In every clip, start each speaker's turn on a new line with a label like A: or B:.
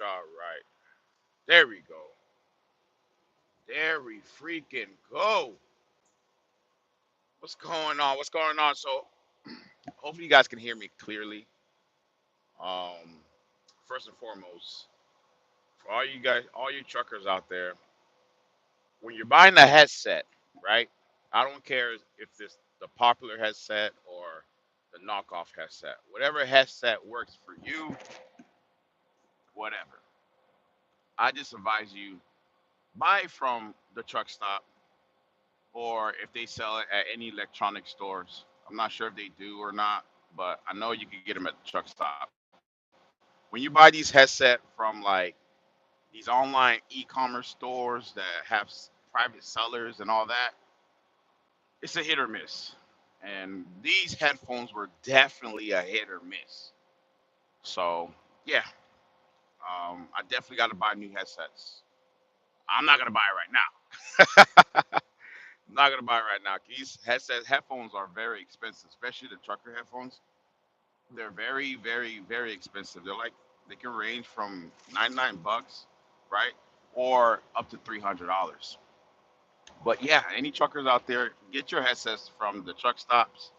A: y'all right. There we go. There we freaking go. What's going on? What's going on? So, hopefully, you guys can hear me clearly. Um, First and foremost, for all you guys, all you truckers out there, when you're buying a headset, right? I don't care if this the popular headset or the knockoff headset. Whatever headset works for you, whatever. I just advise you buy from the truck stop or if they sell it at any electronic stores. I'm not sure if they do or not, but I know you can get them at the truck stop. When you buy these headset from like these online e-commerce stores that have private sellers and all that, it's a hit or miss. And these headphones were definitely a hit or miss. So yeah, I definitely got to buy new headsets. I'm not gonna buy it right now. I'm not gonna buy it right now. These headphones are very expensive, especially the trucker headphones. They're very, very, very expensive. They can range from $99, right, or up to $300. But yeah, any truckers out there, get your headsets from the truck stops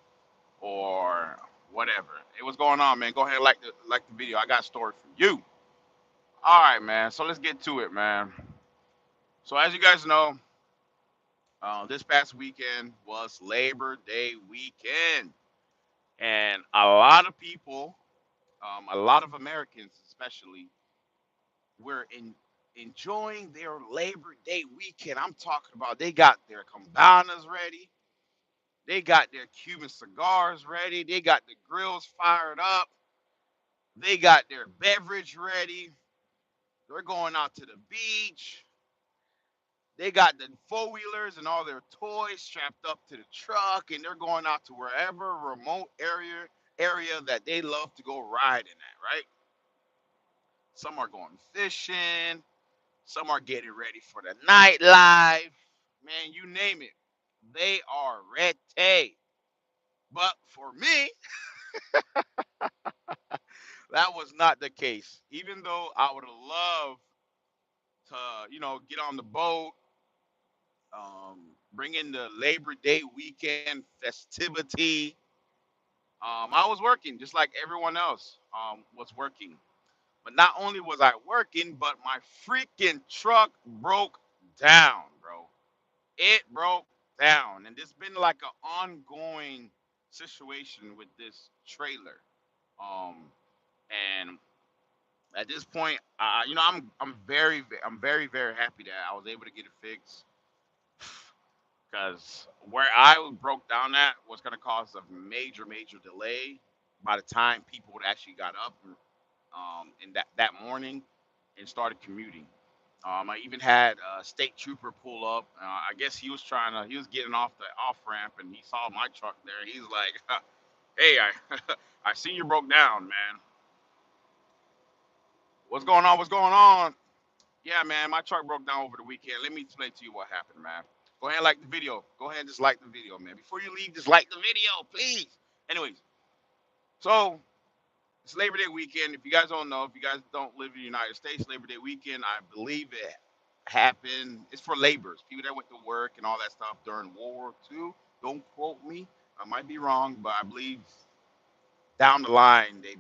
A: or whatever. Hey, what's going on, man? Go ahead and like the video. I got a story for you. All right, man. So let's get to it, man. So as you guys know, this past weekend was Labor Day weekend, and a lot of people, a lot of Americans especially, were enjoying their Labor Day weekend. I'm talking about they got their cabanas ready, they got their Cuban cigars ready, they got the grills fired up, they got their beverage ready. They're going out to the beach. They got the four wheelers and all their toys strapped up to the truck, and they're going out to wherever remote area that they love to go riding at. Right? Some are going fishing. Some are getting ready for the nightlife. Man, you name it, they are ready. But for me, that was not the case. Even though I would have loved to, get on the boat, bring in the Labor Day weekend festivity. I was working just like everyone else was working. But not only was I working, but my freaking truck broke down, bro. It broke down. And it's been like an ongoing situation with this trailer. Um, and at this point, I'm very, very happy that I was able to get it fixed because where I broke down at was going to cause a major, major delay by the time people would actually got up in that morning and started commuting. I even had a state trooper pull up. I guess he was getting off the off ramp and he saw my truck there. He's like, "Hey, I seen you broke down, man. What's going on? What's going on?" Yeah, man, my truck broke down over the weekend. Let me explain to you what happened, man. Go ahead and like the video. Go ahead and just like the video, man. Before you leave, just like the video, please. Anyways, so it's Labor Day weekend. If you guys don't know, if you guys don't live in the United States, Labor Day weekend, I believe it happened. It's for laborers, people that went to work and all that stuff during World War II. Don't quote me. I might be wrong, but I believe down the line they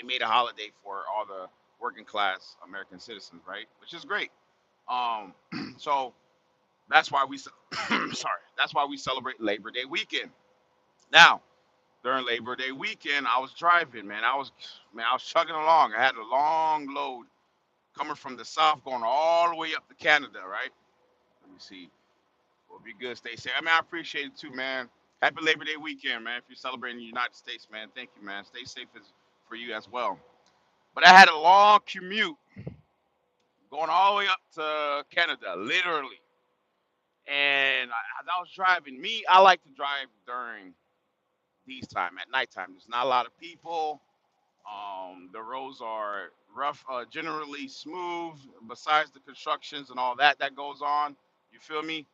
A: made a holiday for all the working class American citizens, right? Which is great. Um, so that's why sorry, that's why we celebrate Labor Day weekend. Now, during Labor Day weekend, I was driving, I was chugging along. I had a long load coming from the south, going all the way up to Canada, right? Let me see. We'll be good. Stay safe. I appreciate it too, man. Happy Labor Day weekend, man. If you're celebrating the United States, man, thank you, man. Stay safe for you as well. But I had a long commute going all the way up to Canada, literally. And as I was driving, I like to drive during these time at nighttime. There's not a lot of people. The roads are rough, generally smooth. Besides the constructions and all that goes on, you feel me?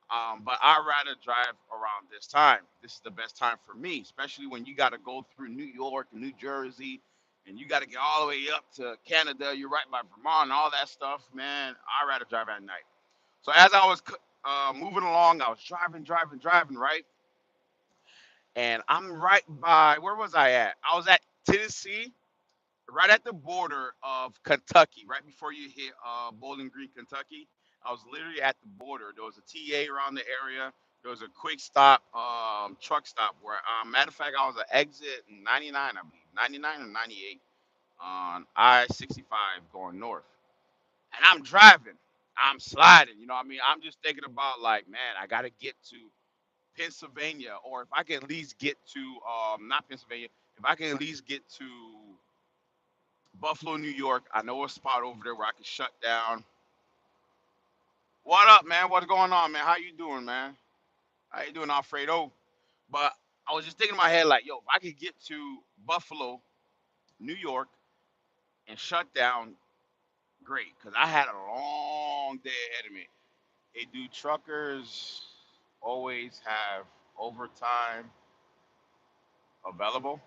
A: But I rather drive around this time. This is the best time for me, especially when you got to go through New York and New Jersey. and you got to get all the way up to Canada. You're right by Vermont and all that stuff, man. I'd rather drive at night. So as I was moving along, I was driving, right? And I'm right by, where was I at? I was at Tennessee, right at the border of Kentucky, right before you hit Bowling Green, Kentucky. I was literally at the border. There was a TA around the area. There was a quick stop, truck stop where, matter of fact, I was at exit 99, I believe, 99 or 98 on I-65 going north. And I'm driving. I'm sliding. You know what I mean? I'm just thinking about, like, man, I got to get to Pennsylvania, or if I can at least get to, not Pennsylvania, if I can at least get to Buffalo, New York. I know a spot over there where I can shut down. What up, man? What's going on, man? How you doing, man? How you doing, Alfredo? But I was just thinking in my head, like, yo, if I could get to Buffalo, New York, and shut down, great, because I had a long day ahead of me. Hey, do truckers always have overtime available?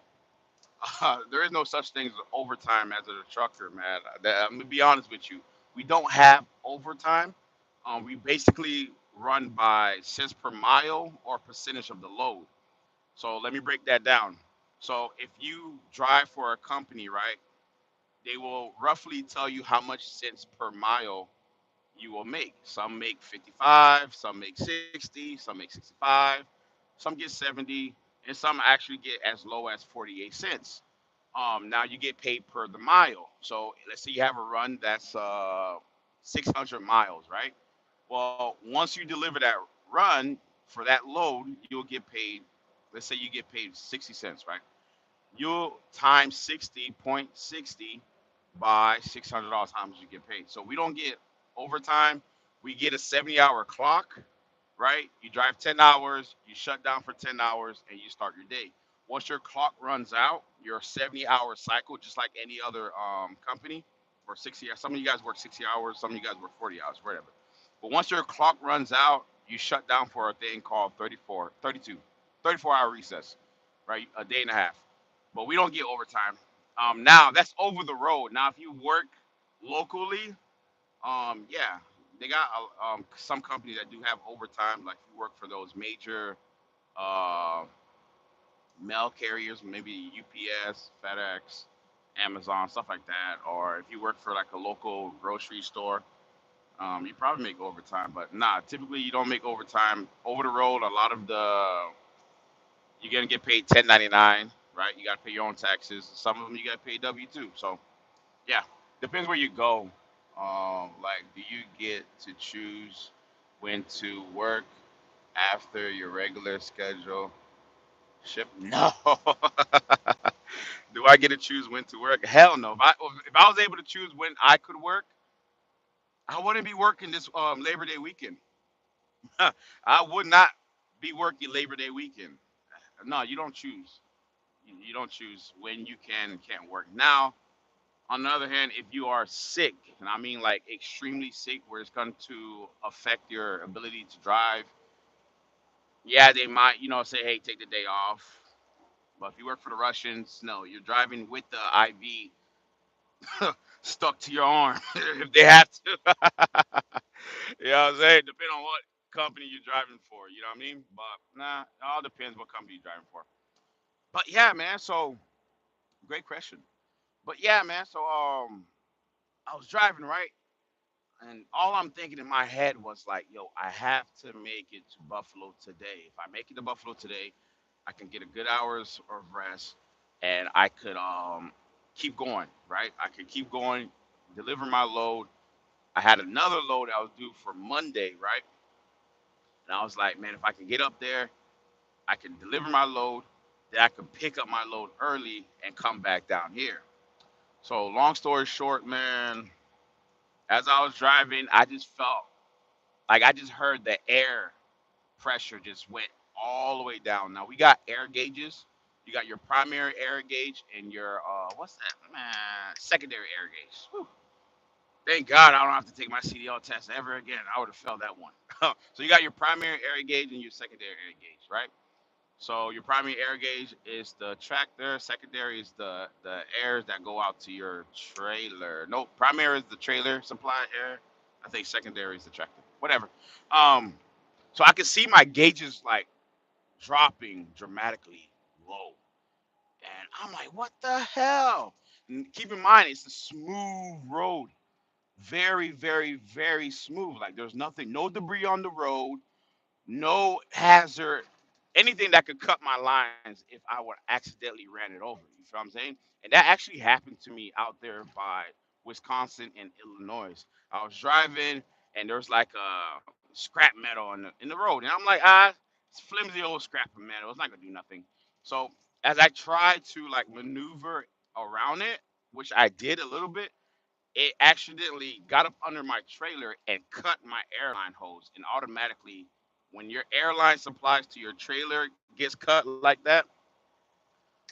A: There is no such thing as overtime as a trucker, man. I'm gonna be honest with you. We don't have overtime. We basically run by cents per mile or percentage of the load. So let me break that down. So if you drive for a company, right, they will roughly tell you how much cents per mile you will make. Some make 55, some make 60, some make 65, some get 70, and some actually get as low as 48 cents. Now you get paid per the mile. So let's say you have a run that's 600 miles, right? Well, once you deliver that run for that load, you'll get paid. Let's say you get paid 60 cents, right? You'll times 60.60 by $600 how much you get paid. So we don't get overtime. We get a 70-hour clock, right? You drive 10 hours, you shut down for 10 hours, and you start your day. Once your clock runs out, your 70-hour cycle, just like any other company, for 60 hours. Some of you guys work 60 hours, some of you guys work 40 hours, whatever. But once your clock runs out, you shut down for a thing called 34, 32, 34-hour recess, right? A day and a half. But we don't get overtime. Now that's over the road. Now if you work locally, yeah, they got some companies that do have overtime. Like if you work for those major uh, mail carriers, maybe UPS, FedEx, Amazon, stuff like that. Or if you work for like a local grocery store, you probably make overtime. But nah, typically you don't make overtime. Over the road, a lot of the you're gonna get paid 1099, right? You gotta pay your own taxes. Some of them you gotta pay W-2. So yeah, depends where you go. Like, do you get to choose when to work after your regular schedule ship? No. Do I get to choose when to work? Hell no. If I was able to choose when I could work, I wouldn't be working this Labor Day weekend. I would not be working Labor Day weekend. No, you don't choose. You don't choose when you can and can't work. Now, on the other hand, if you are sick, and I mean like extremely sick, where it's going to affect your ability to drive, yeah, they might, say, hey, take the day off. But if you work for the Russians, no, you're driving with the IV stuck to your arm if they have to. You know what I'm saying? Depending on what company you're driving for, you know what I mean? But nah, it all depends what company you're driving for. But yeah, man, so great question. But yeah, man, so I was driving, right? And all I'm thinking in my head was like, yo, I have to make it to Buffalo today. If I make it to Buffalo today, I can get a good hours of rest and I could keep going, right? I could keep going, deliver my load. I had another load I was due for Monday, right? And I was like, man, if I can get up there, I can deliver my load, then I can pick up my load early and come back down here. So long story short, man, as I was driving, I just felt like I just heard the air pressure just went all the way down. Now we got air gauges. You got your primary air gauge and your what's that, man? Secondary air gauge. Whew. Thank God I don't have to take my CDL test ever again. I would have failed that one. So you got your primary air gauge and your secondary air gauge, right? So your primary air gauge is the tractor. Secondary is the airs that go out to your trailer. No, primary is the trailer supply air. I think secondary is the tractor. Whatever. Um, so I can see my gauges like dropping dramatically low, and I'm like, what the hell? And keep in mind, it's a smooth road, very, very, very smooth. Like there's nothing, no debris on the road, no hazard, anything that could cut my lines if I would accidentally ran it over. You feel what I'm saying? And that actually happened to me out there by Wisconsin and Illinois. I was driving and there was like a scrap metal in the road, and I'm like, it's flimsy old scrap of metal. It's not gonna do nothing. So as I tried to like maneuver around it, which I did a little bit, it accidentally got up under my trailer and cut my airline hose. And automatically, when your airline supplies to your trailer gets cut like that,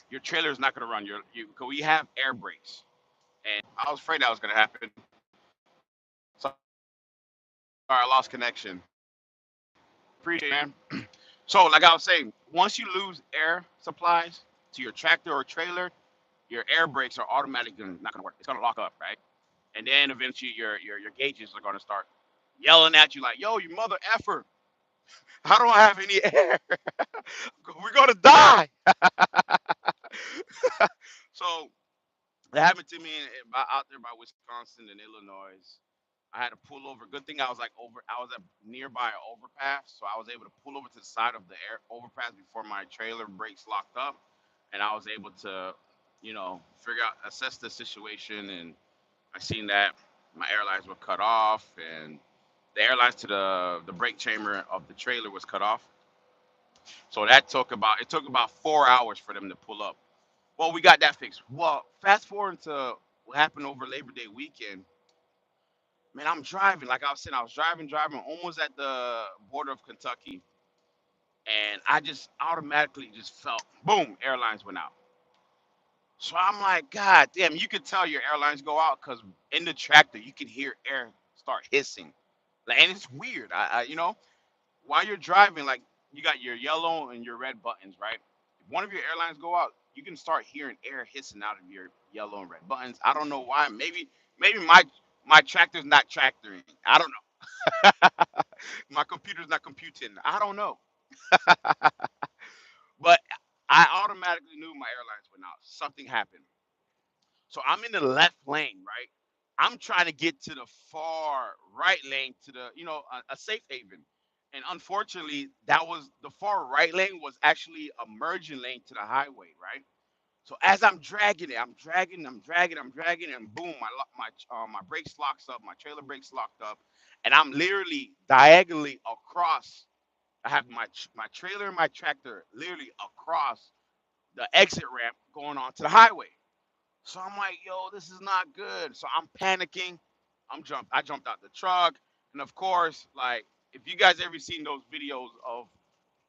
A: your trailer is not going to run. Cause we have air brakes, and I was afraid that was going to happen. Sorry, I lost connection. Appreciate it, man. So, like I was saying, once you lose air supplies to your tractor or trailer, your air brakes are automatically not going to work. It's going to lock up, right? And then eventually your gauges are going to start yelling at you like, "Yo, you mother effer! I don't have any air. We're gonna die." So that happened to me out there by Wisconsin and Illinois. I had to pull over. Good thing I was like over. I was at nearby an overpass, so I was able to pull over to the side of the air overpass before my trailer brakes locked up, and I was able to, figure out assess the situation. And I seen that my airlines were cut off, and the airlines to the brake chamber of the trailer was cut off. So that took about 4 hours for them to pull up. Well, we got that fixed. Well, fast forward to what happened over Labor Day weekend. Man, I'm driving. Like I was saying, I was driving, almost at the border of Kentucky, and I just automatically just felt, boom, airlines went out. So I'm like, God damn, you could tell your airlines go out because in the tractor you can hear air start hissing. Like, and it's weird. While you're driving, like you got your yellow and your red buttons, right? If one of your airlines go out, you can start hearing air hissing out of your yellow and red buttons. I don't know why. Maybe my tractor's not tractoring. I don't know. My computer's not computing. I don't know. But I automatically knew my airlines went out. Something happened. So I'm in the left lane, right? I'm trying to get to the far right lane to a safe haven. And unfortunately, that was the far right lane was actually a merging lane to the highway, right? So as I'm dragging it, I'm dragging, and boom, my brakes locks up, my trailer brakes locked up, and I'm literally diagonally across. I have my trailer and my tractor literally across the exit ramp going onto the highway. So I'm like, yo, this is not good. So I'm panicking. I jumped out the truck, and of course, like if you guys ever seen those videos of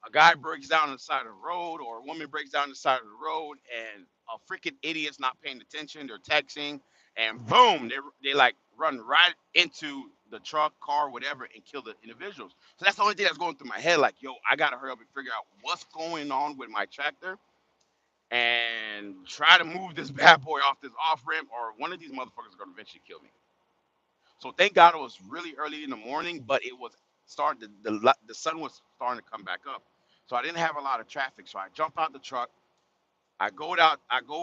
A: a guy breaks down on the side of the road or a woman breaks down on the side of the road and a freaking idiot's not paying attention, they're texting, and boom, they like run right into the truck, car, whatever, and kill the individuals. So that's the only thing that's going through my head. Like, yo, I gotta hurry up and figure out what's going on with my tractor and try to move this bad boy off this off ramp, or one of these motherfuckers are gonna eventually kill me. So thank God it was really early in the morning, but it was starting the sun was starting to come back up. So I didn't have a lot of traffic. So I jump out the truck. I go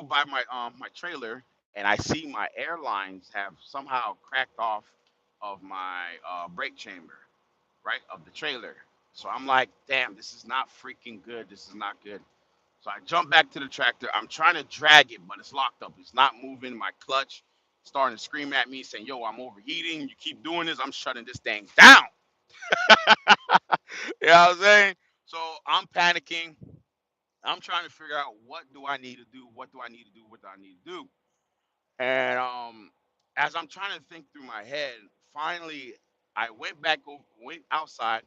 A: by my trailer, and I see my airlines have somehow cracked off of my brake chamber, right, of the trailer. So I'm like, damn, this is not freaking good. This is not good. So I jump back to the tractor. I'm trying to drag it, but it's locked up. It's not moving. My clutch starting to scream at me, saying, "Yo, I'm overheating. You keep doing this. I'm shutting this thing down." You know what I'm saying? So I'm panicking. I'm trying to figure out what do I need to do? What do I need to do? What do I need to do? And as I'm trying to think through my head, finally I went outside.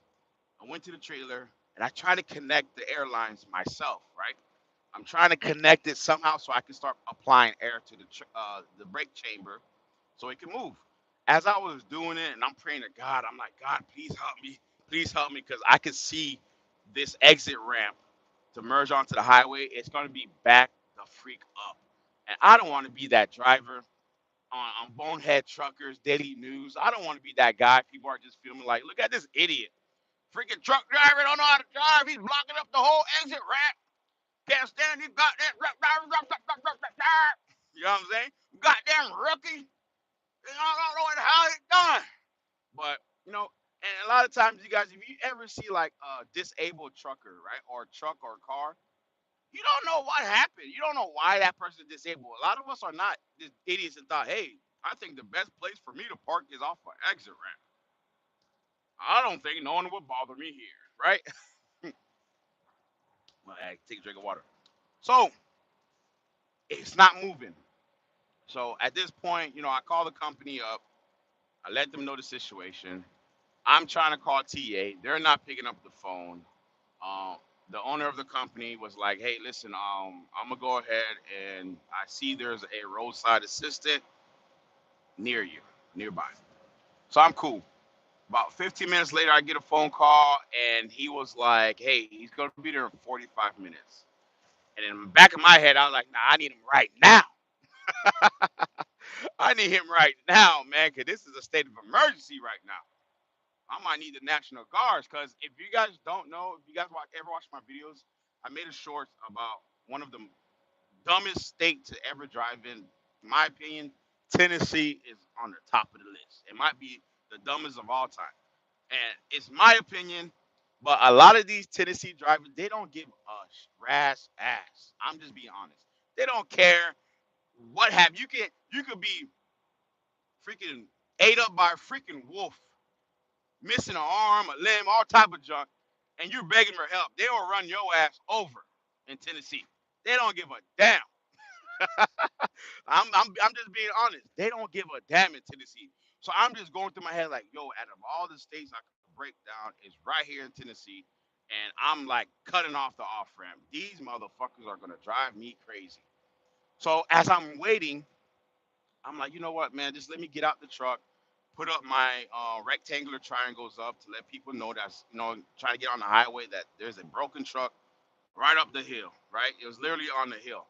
A: I went to the trailer and I tried to connect the airlines myself, right? I'm trying to connect it somehow so I can start applying air to the brake chamber so it can move. As I was doing it, and I'm praying to God, I'm like, God, please help me, because I could see this exit ramp to merge onto the highway, it's going to be back the freak up. And I don't want to be that driver on Bonehead Truckers, Daily News. I don't want to be that guy. People are just filming like, look at this idiot. Freaking truck driver don't know how to drive. He's blocking up the whole exit ramp. Can't stand these goddamn truck drivers. You know what I'm saying? Goddamn rookie. You know, I don't know what the hell he's done. But, you know, and a lot of times, you guys, if you ever see like a disabled trucker, right, or truck or car, you don't know what happened. You don't know why that person is disabled. A lot of us are not just idiots and thought, hey, I think the best place for me to park is off an exit ramp. I don't think no one would bother me here, right? Well, I take a drink of water. So it's not moving. So at this point, I call the company up. I let them know the situation. I'm trying to call TA. They're not picking up the phone. Um, the owner of the company was like, "Hey, listen, I'm gonna go ahead and I see there's a roadside assistant near you, nearby." So I'm cool. About 15 minutes later, I get a phone call, and he was like, "Hey, he's gonna be there in 45 minutes." And in the back of my head, I was like, "Nah, I need him right now. I need him right now, man, because this is a state of emergency right now. I might need the National Guards." Because if you guys don't know, if you guys ever watch my videos, I made a short about one of the dumbest state to ever drive in. In my opinion, Tennessee is on the top of the list. It might be the dumbest of all time. And it's my opinion, but a lot of these Tennessee drivers, they don't give a rat's ass. I'm just being honest. They don't care what have you could be freaking ate up by a freaking wolf, missing an arm, a limb, all type of junk, and you're begging for help. They will run your ass over in Tennessee. They don't give a damn. I'm just being honest. They don't give a damn in Tennessee. So I'm just going through my head like, yo, out of all the states I could break down, is right here in Tennessee, and I'm like cutting off the off ramp. These motherfuckers are gonna drive me crazy. So as I'm waiting, I'm like, you know what, man? Just let me get out the truck, put up my rectangular triangles up to let people know that's trying to get on the highway that there's a broken truck right up the hill. Right? It was literally on the hill.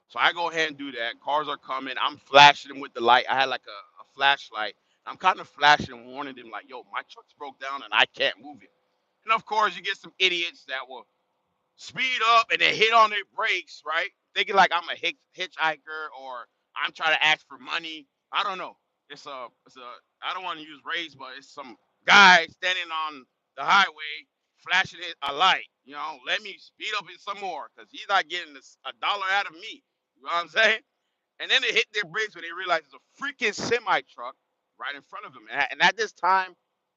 A: So I go ahead and do that. Cars are coming. I'm flashing them with the light. I had like a flashlight. I'm kind of flashing and warning them like, yo, my truck's broke down and I can't move it. And of course, you get some idiots that will speed up and then hit on their brakes, right? Thinking like I'm a hitchhiker or I'm trying to ask for money. I don't know. It's a. I don't want to use race, but it's some guy standing on the highway flashing it a light. Let me speed up it some more because he's not getting a dollar out of me. You know what I'm saying? And then they hit their brakes when they realize there's a freaking semi truck right in front of them. And at this time,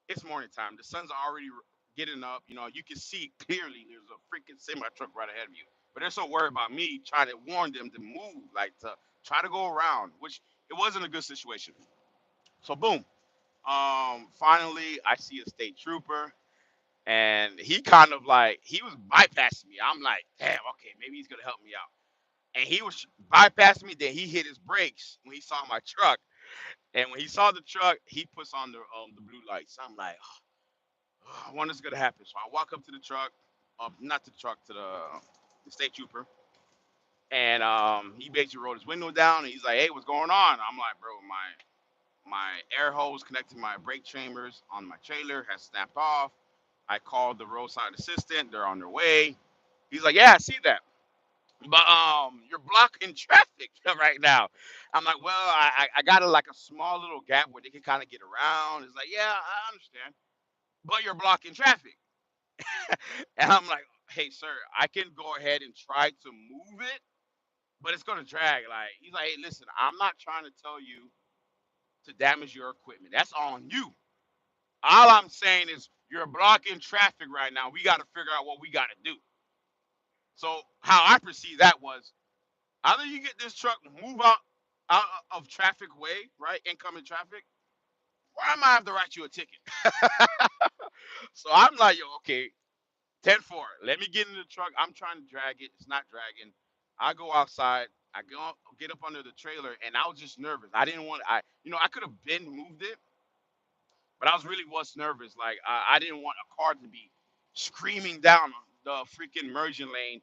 A: it's morning time. The sun's already getting up. You can see clearly there's a freaking semi truck right ahead of you. But they're so worried about me trying to warn them to move, like to try to go around, which it wasn't a good situation. So boom. Finally I see a state trooper and he kind of like he was bypassing me. I'm like, damn, okay, maybe he's gonna help me out. And he was bypassing me. Then he hit his brakes when he saw my truck. And when he saw the truck, he puts on the blue lights. I'm like, oh, I wonder what's gonna happen. So I walk up to the truck, not to the truck, to the state trooper, and he basically rolled his window down and he's like, "Hey, what's going on?" I'm like, "Bro, my air hose connected to my brake chambers on my trailer has snapped off. I called the roadside assistant. They're on their way." He's like, "Yeah, I see that. But you're blocking traffic right now." I'm like, "Well, I got like a small little gap where they can kind of get around." It's like, "Yeah, I understand, but you're blocking traffic." And I'm like, "Hey, sir, I can go ahead and try to move it, but it's gonna drag." Like he's like, "Hey, listen, I'm not trying to tell you to damage your equipment. That's on you. All I'm saying is you're blocking traffic right now. We got to figure out what we got to do." So how I perceive that was either you get this truck move out of traffic way, right? Incoming traffic, or I might have to write you a ticket. So I'm like, yo, okay, 10-4. Let me get in the truck. I'm trying to drag it. It's not dragging. I go outside. I get up under the trailer, and I was just nervous. I didn't want. I could have been moved it, but I was nervous. Like I didn't want a car to be screaming down.
B: the freaking merging lane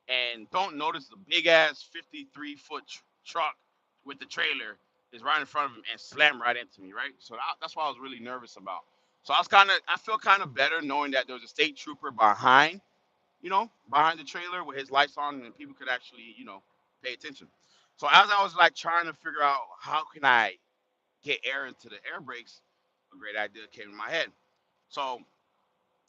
B: and don't notice the big ass 53-foot truck with the trailer is right in front of him and slam right into me, right? So that's what I was really nervous about. So I feel kind of better knowing that there was a state trooper behind, behind the trailer with his lights on and people could actually, pay attention. So as I was like trying to figure out how can I get air into the air brakes, a great idea came in my head. So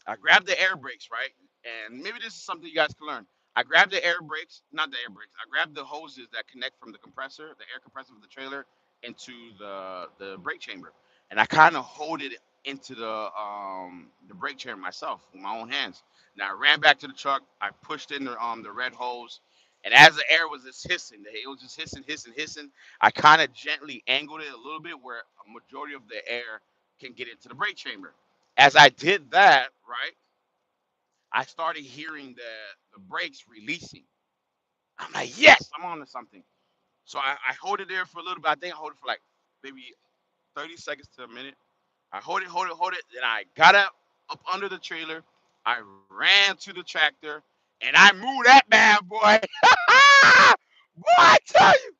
B: I grabbed the air brakes, right? And maybe this is something you guys can learn. I grabbed the air brakes, not the air brakes. I grabbed the hoses that connect from the compressor, the air compressor of the trailer, into the brake chamber, and I kind of hold it into the brake chamber myself with my own hands. Now I ran back to the truck. I pushed in the red hose, and as the air was just hissing, it was just hissing, hissing, hissing. I kind of gently angled it a little bit where a majority of the air can get into the brake chamber. As I did that, right, I started hearing the brakes releasing. I'm like, yes, I'm on to something. So I hold it there for a little bit. I think I hold it for like maybe 30 seconds to a minute. I hold it. Then I got up under the trailer. I ran to the tractor and I moved that bad boy. Boy, I tell you,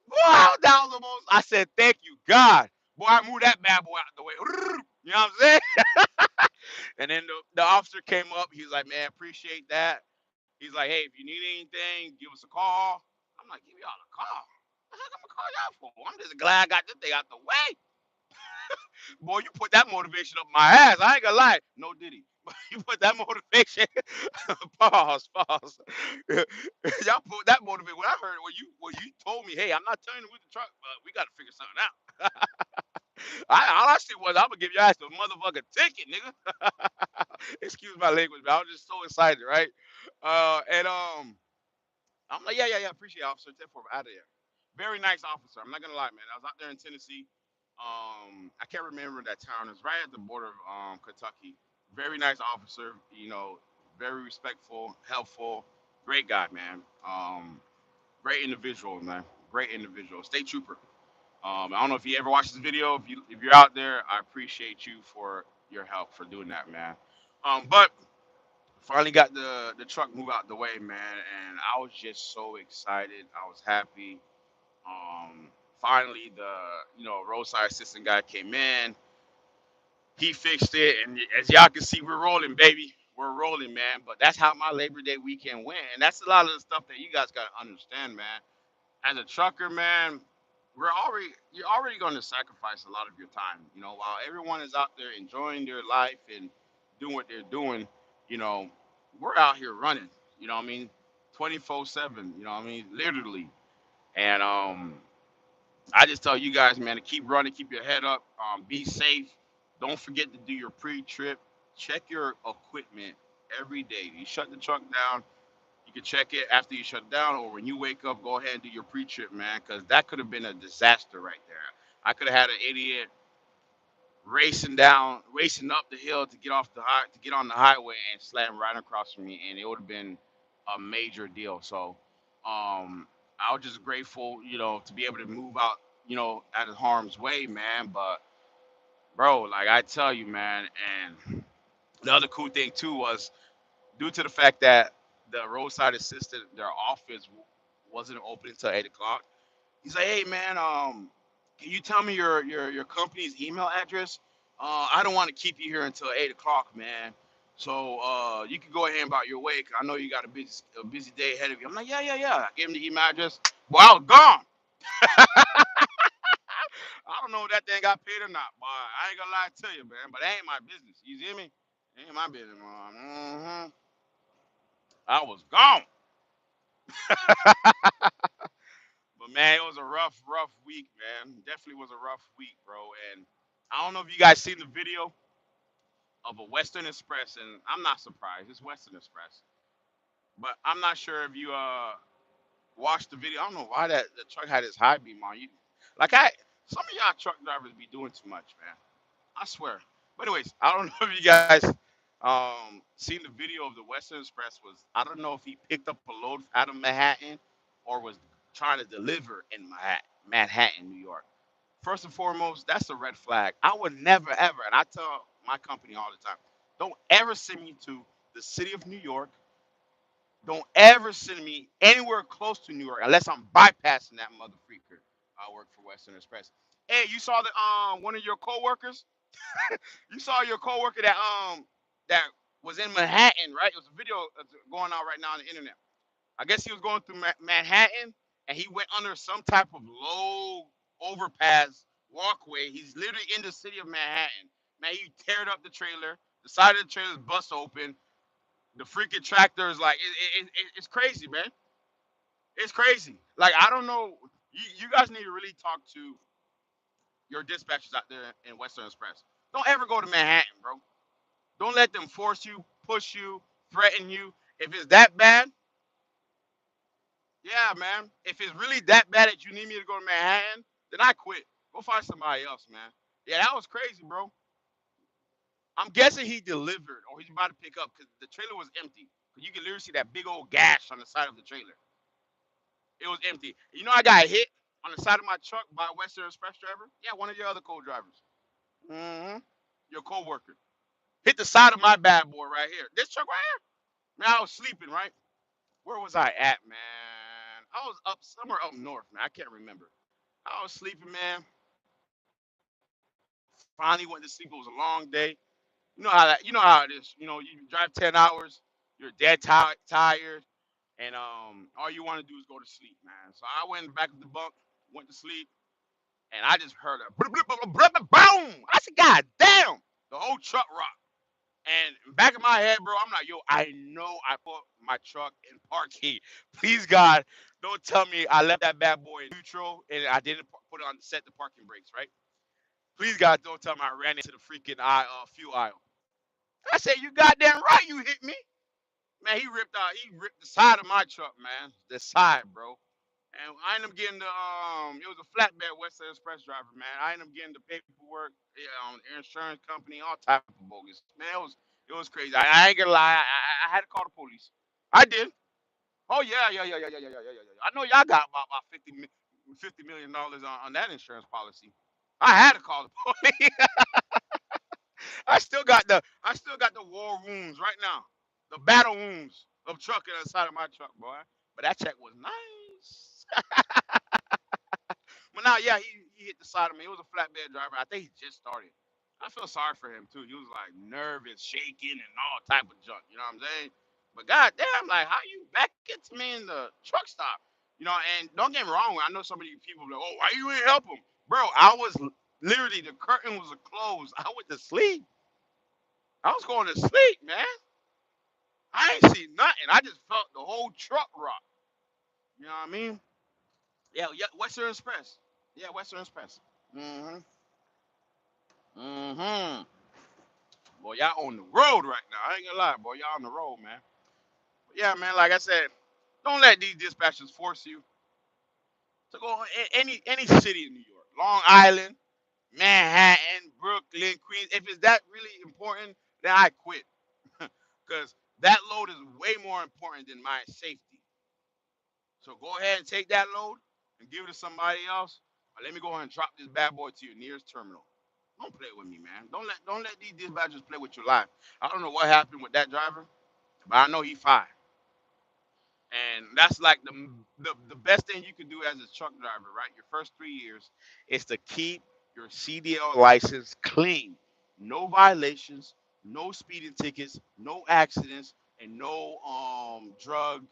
B: boy, that was the most. I said, thank you, God. Boy, I moved that bad boy out the way. You know what I'm saying? And then the officer came up. He was like, man, appreciate that. He's like, hey, if you need anything, give us a call. I'm like, give y'all a call. What the heck I'm gonna call y'all for? I'm just glad I got this thing out the way. Boy, you put that motivation up my ass. I ain't gonna lie. No diddy. But you put that motivation. Pause. Y'all put that motivation. When I heard when you told me, hey, I'm not turning with the truck, but we gotta figure something out. All I said was I'm gonna give your ass a motherfucking ticket, nigga. Excuse my language, but I was just so excited, right? And I'm like, yeah, appreciate it, officer. 10 out of there. Very nice officer. I'm not gonna lie, man. I was out there in Tennessee. I can't remember that town. It's right at the border of Kentucky. Very nice officer. Very respectful, helpful, great guy, man. Great individual, man. Great individual. State trooper. I don't know if you ever watched this video. If you're out there, I appreciate you for your help for doing that, man. But finally got the truck move out the way, man, and I was just so excited. I was happy. Finally, the roadside assistant guy came in. He fixed it, and as y'all can see, we're rolling, baby. We're rolling, man. But that's how my Labor Day weekend went, and that's a lot of the stuff that you guys gotta understand, man. As a trucker, man, you're already going to sacrifice a lot of your time. While everyone is out there enjoying their life and doing what they're doing, you know, we're out here running. You know what I mean? 24/7. You know what I mean? Literally. And I just tell you guys, man, to keep running, keep your head up, be safe. Don't forget to do your pre-trip. Check your equipment every day. You shut the truck down, you can check it after you shut down, or when you wake up, go ahead and do your pre-trip, man, because that could have been a disaster right there. I could have had an idiot racing up the hill to get on the highway and slam right across from me, and it would have been a major deal. So, I was just grateful, to be able to move out, out of harm's way, man. But, bro, like I tell you, man, and the other cool thing too was due to the fact that the roadside assistant, their office wasn't open until 8 o'clock. He's like, "Hey man, can you tell me your company's email address? I don't want to keep you here until 8 o'clock, man. So you can go ahead about your way. 'Cause I know you got a busy day ahead of you." I'm like, yeah. I gave him the email address. Well, I was gone. I don't know if that thing got paid or not, but I ain't gonna lie to you, man. But that ain't my business. You see me? It ain't my business, man. I was gone. But man, it was a rough week, man. Definitely was a rough week, bro. And I don't know if you guys seen the video of a Western Express, and I'm not surprised. It's Western Express, but I'm not sure if you watched the video. I don't know why that the truck had its high beam on you. Like some of y'all truck drivers be doing too much, man. I swear. But anyways, I don't know if you guys seen the video of the Western Express. I don't know if he picked up a load out of Manhattan or was trying to deliver in Manhattan, New York. First and foremost, that's a red flag. I would never ever, and I tell my company all the time, don't ever send me to the city of New York. Don't ever send me anywhere close to New York unless I'm bypassing that mother freaker. I work for Western Express. Hey, you saw the one of your coworkers? You saw your coworker that was in Manhattan, right? It was a video going on right now on the internet. I guess he was going through Manhattan and he went under some type of low overpass walkway. He's literally in the city of Manhattan. Man, he teared up the trailer. The side of the trailer is bust open. The freaking tractor is like it's crazy, man. It's crazy. Like I don't know. You guys need to really talk to your dispatchers out there in Western Express. Don't ever go to Manhattan, bro. Don't let them force you, push you, threaten you. If it's that bad, yeah, man. If it's really that bad that you need me to go to Manhattan, then I quit. Go find somebody else, man. Yeah, that was crazy, bro. I'm guessing he delivered or he's about to pick up because the trailer was empty. You can literally see that big old gash on the side of the trailer. It was empty. You know, I got hit on the side of my truck by a Western Express driver. Yeah, one of your other co-drivers. Mm-hmm. Your co-worker hit the side of my bad boy right here. This truck right here. Man, I was sleeping, right? Where was I at, man? I was up somewhere up north, man. I can't remember. I was sleeping, man. Finally went to sleep. It was a long day. You know how it is. You know, you drive 10 hours. You're dead tired, and all you want to do is go to sleep, man. So I went back to the bunk, went to sleep, and I just heard a boom. I said, God damn, the whole truck rocked. And back in my head, bro, I'm like, yo, I know I put my truck in parking. Please, God, don't tell me I left that bad boy in neutral and I didn't put it on set the parking brakes, right? Please, God, don't tell me I ran into the freaking fuel aisle. I said, you goddamn right, you hit me. Man, he ripped the side of my truck, man. The side, bro. And I ended up getting it was a flatbed Western Express driver, man. I ended up getting the paperwork, insurance company, all type of bogus. Man, it was crazy. I ain't gonna lie, I had to call the police. I did. Oh yeah. I know y'all got about $50 million on that insurance policy. I had to call the police. I still got the war wounds right now. The battle wounds of trucking inside of my truck, boy. But that check was nice. But now, yeah, he hit the side of me. It was a flatbed driver. I think he just started. I feel sorry for him too. He was like nervous, shaking, and all type of junk. You know what I'm saying? But goddamn, like how you back into me in the truck stop? You know, and don't get me wrong. I know some of you people are like, oh, why you ain't help him, bro? I was literally the curtain was closed. I went to sleep. I was going to sleep, man. I ain't see nothing. I just felt the whole truck rock. You know what I mean? Yeah, Western Express. Yeah, Western Express. Mm-hmm. Mm-hmm. Boy, y'all on the road right now. I ain't gonna lie, boy. Y'all on the road, man. But yeah, man, like I said, don't let these dispatchers force you to go any city in New York. Long Island, Manhattan, Brooklyn, Queens. If it's that really important, then I quit. Because that load is way more important than my safety. So go ahead and take that load and give it to somebody else. Or let me go ahead and drop this bad boy to your nearest terminal. Don't play with me, man. Don't let these dispatchers play with your life. I don't know what happened with that driver, but I know he fine. And that's like the best thing you can do as a truck driver, right? Your first 3 years is to keep your CDL license clean. No violations, no speeding tickets, no accidents, and no drug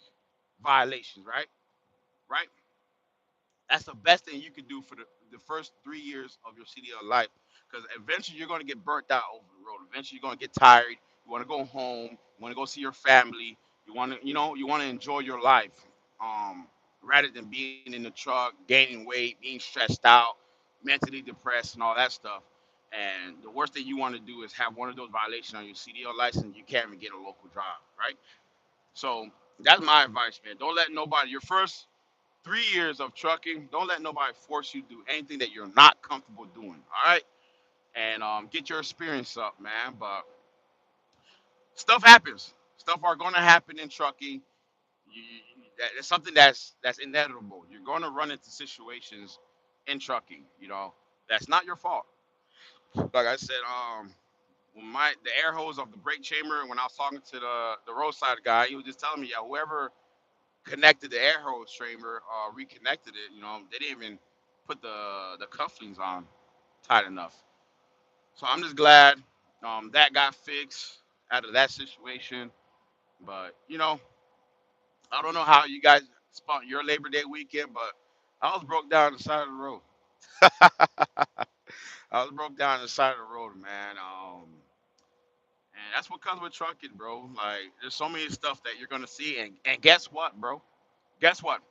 B: violations, right? Right? That's the best thing you can do for the first 3 years of your CDL life. Because eventually you're going to get burnt out over the road. Eventually you're going to get tired. You want to go home. You want to go see your family. You want to enjoy your life, rather than being in the truck, gaining weight, being stressed out, mentally depressed, and all that stuff. And the worst thing you want to do is have one of those violations on your CDL license. You can't even get a local job, right? So that's my advice, man. Don't let nobody. Your first 3 years of trucking, don't let nobody force you to do anything that you're not comfortable doing. All right, and get your experience up, man. But stuff happens. Stuff are going to happen in trucking. It's something that's inevitable. You're going to run into situations in trucking. That's not your fault. Like I said, when the air hose of the brake chamber, when I was talking to the roadside guy, he was just telling me, yeah, whoever connected the air hose chamber, reconnected it. They didn't even put the cufflings on tight enough. So I'm just glad that got fixed out of that situation. But I don't know how you guys spent your Labor Day weekend, but I was broke down the side of the road. I was broke down the side of the road, man. And that's what comes with trucking, bro. Like, there's so many stuff that you're gonna see, and guess what, bro? Guess what?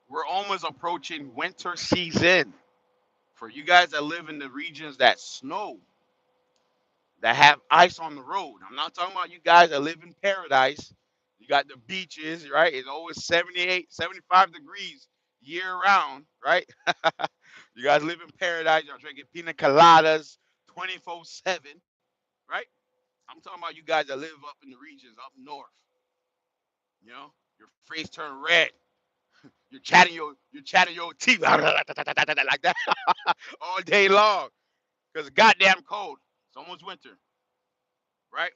B: We're almost approaching winter season. For you guys that live in the regions that snow, that have ice on the road. I'm not talking about you guys that live in paradise. You got the beaches, right? It's always 78, 75 degrees year round, right? You guys live in paradise. You're drinking pina coladas 24/7, right? I'm talking about you guys that live up in the regions up north. Your face turn red. You're chatting your teeth like that all day long because it's goddamn cold. It's almost winter, right?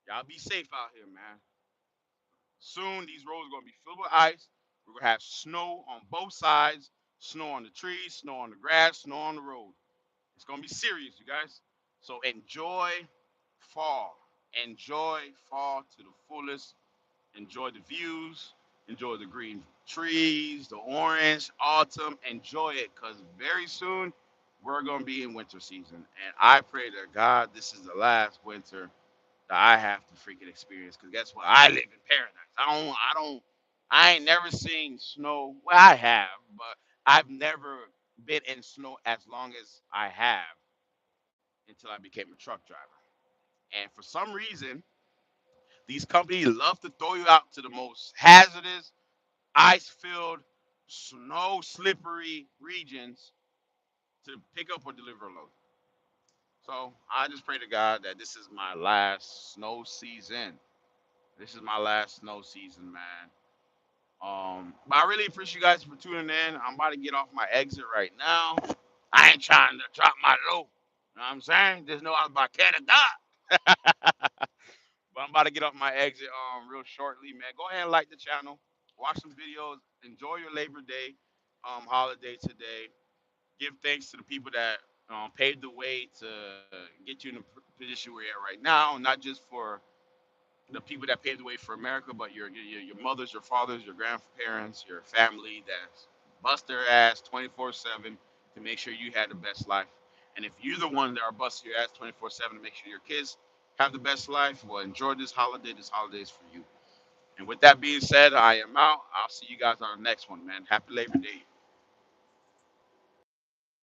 B: Y'all be safe out here, man. Soon these roads are gonna be filled with ice. We're gonna have snow on both sides, snow on the trees, snow on the grass, snow on the road. It's gonna be serious, you guys. So enjoy fall. Enjoy fall to the fullest. Enjoy the views. Enjoy the green trees, the orange, autumn. Enjoy it, cause very soon we're gonna be in winter season. And I pray to God this is the last winter that I have to freaking experience. Cause guess what? I live in paradise. I ain't never seen snow. Well, I have, but I've never been in snow as long as I have until I became a truck driver. And for some reason, these companies love to throw you out to the most hazardous, ice-filled, snow slippery regions to pick up or deliver a load. So I just pray to God that this is my last snow season. This is my last snow season, man. But I really appreciate you guys for tuning in. I'm about to get off my exit right now. I ain't trying to drop my low. You know what I'm saying? Just know I'm about Canada. But I'm about to get off my exit real shortly, man. Go ahead and like the channel. Watch some videos. Enjoy your Labor Day holiday today. Give thanks to the people that paved the way to get you in the position where you're at right now. Not just for the people that paved the way for America, but your mothers, your fathers, your grandparents, your family that bust their ass 24/7 to make sure you had the best life. And if you're the one that are busting your ass 24/7 to make sure your kids have the best life, well, enjoy this holiday. This holiday is for you. And with that being said, I am out. I'll see you guys on the next one, man. Happy Labor Day.